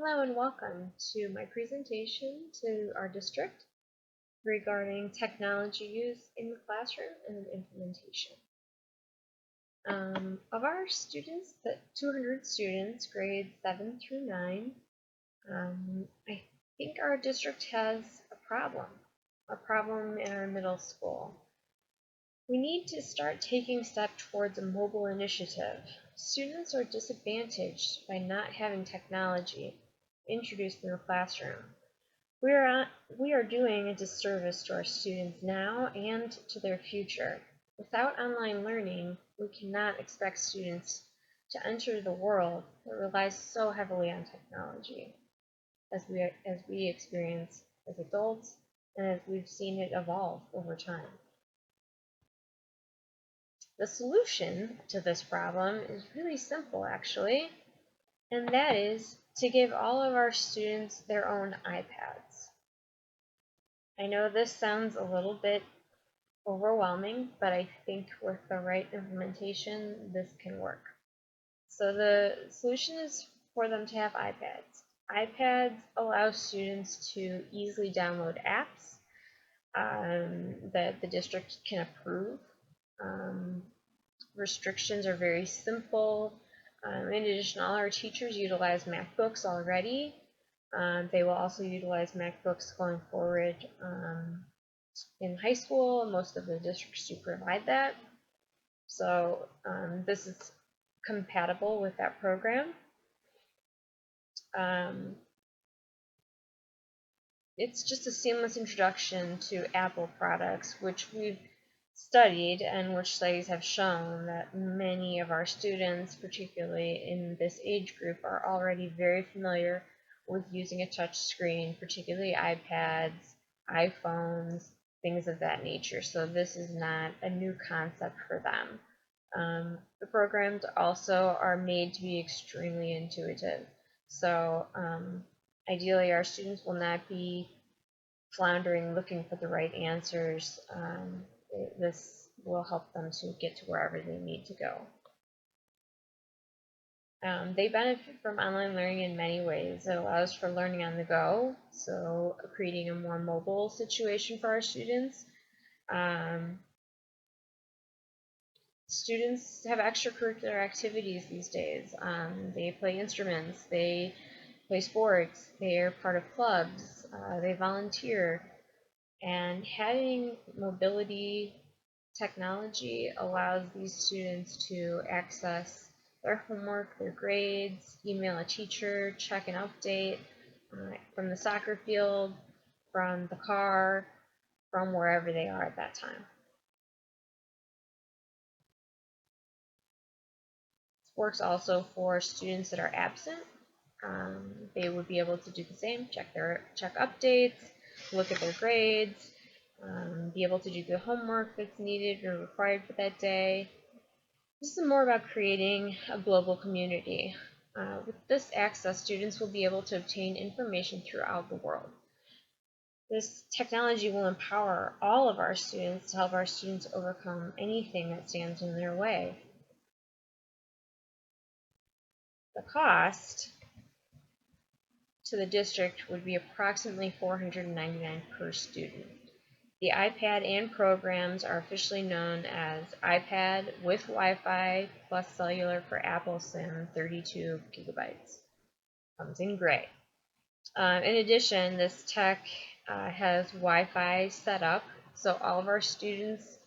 Hello and welcome to my presentation to our district regarding technology use in the classroom and implementation. Of our students, the 200 students, grades 7 through 9, I think our district has a problem in our middle school. We need to start taking steps towards a mobile initiative. Students are disadvantaged by not having technology introduced in the classroom. We are doing a disservice to our students now and to their future. Without online learning, we cannot expect students to enter the world that relies so heavily on technology, as we experience as adults and as we've seen it evolve over time. The solution to this problem is really simple, actually, and that is to give all of our students their own iPads. I know this sounds a little bit overwhelming, but I think with the right implementation, this can work. So the solution is for them to have iPads. iPads allow students to easily download apps that the district can approve. Restrictions are very simple. In addition, all our teachers utilize MacBooks already. They will also utilize MacBooks going forward in high school. Most of the districts do provide that. So this is compatible with that program. It's just a seamless introduction to Apple products, which we've studied and which studies have shown that many of our students, particularly in this age group, are already very familiar with using a touch screen, particularly iPads, iPhones, things of that nature. So this is not a new concept for them. The programs also are made to be extremely intuitive. So ideally, our students will not be floundering looking for the right answers. This will help them to get to wherever they need to go. They benefit from online learning in many ways. It allows for learning on the go, so creating a more mobile situation for our students. Students have extracurricular activities these days. They play instruments, they play sports, they are part of clubs, they volunteer. And having mobility technology allows these students to access their homework, their grades, email a teacher, check an update from the soccer field, from the car, from wherever they are at that time. This works also for students that are absent. They would be able to do the same, check updates, look at their grades, be able to do the homework that's needed or required for that day. This is more about creating a global community. With this access, students will be able to obtain information throughout the world. This technology will empower all of our students to help our students overcome anything that stands in their way. The cost to the district would be approximately $499 per student. The iPad and programs are officially known as iPad with Wi-Fi plus cellular for Apple SIM 32 gigabytes. Comes in gray. In addition, this tech has Wi-Fi set up, so all of our students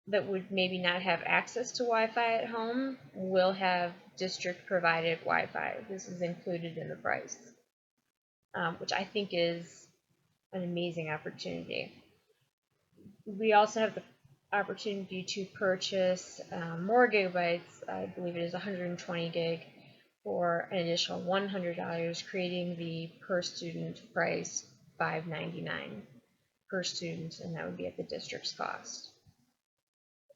that would maybe not have access to Wi-Fi at home will have district provided Wi-Fi. This is included in the price, which I think is an amazing opportunity. We also have the opportunity to purchase more gigabytes. I believe it is 120 gig for an additional $100, creating the per student price $599 per student, and that would be at the district's cost.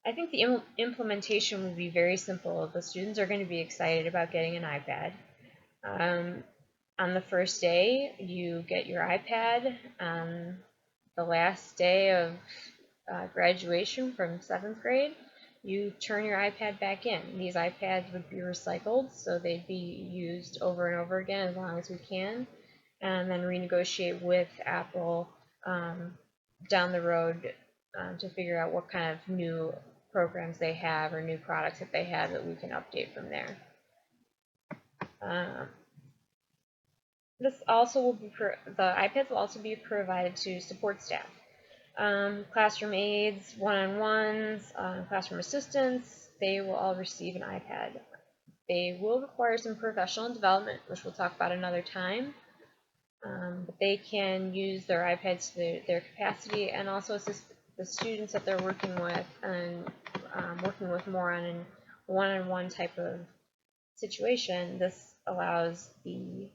I think the implementation would be very simple. The students are going to be excited about getting an iPad. On the first day, you get your iPad. On the last day of graduation from 7th grade, you turn your iPad back in. These iPads would be recycled, so they'd be used over and over again as long as we can, and then renegotiate with Apple down the road to figure out what kind of new programs they have or new products that they have that we can update from there. This also will be the iPads will also be provided to support staff. Classroom aides, one-on-ones, classroom assistants, they will all receive an iPad. They will require some professional development, which we'll talk about another time. But they can use their iPads to their capacity and also assist the students that they're working with and working with more on a one-on-one type of situation. This allows the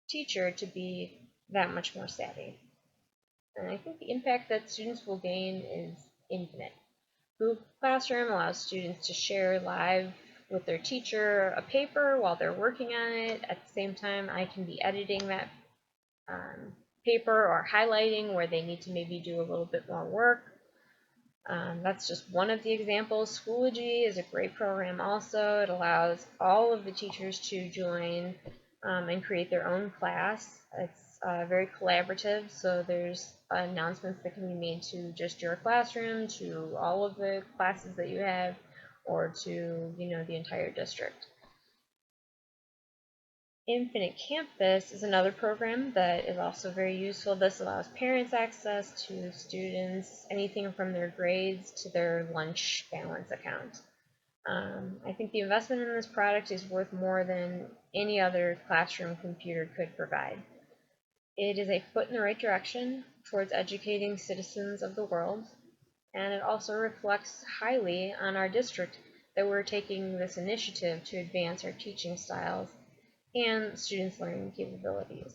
teacher to be that much more savvy. And I think the impact that students will gain is infinite. Google Classroom allows students to share live with their teacher a paper while they're working on it. At the same time, I can be editing that paper or highlighting where they need to maybe do a little bit more work. That's just one of the examples. Schoology is a great program also. It allows all of the teachers to join and create their own class. It's very collaborative, so there's announcements that can be made to just your classroom, to all of the classes that you have, or to the entire district. Infinite Campus is another program that is also very useful. This allows parents access to students, anything from their grades to their lunch balance account. I think the investment in this product is worth more than any other classroom computer could provide. It is a foot in the right direction towards educating citizens of the world, and it also reflects highly on our district that we're taking this initiative to advance our teaching styles and students' learning capabilities.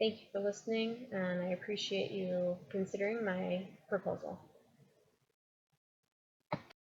Thank you for listening, and I appreciate you considering my proposal.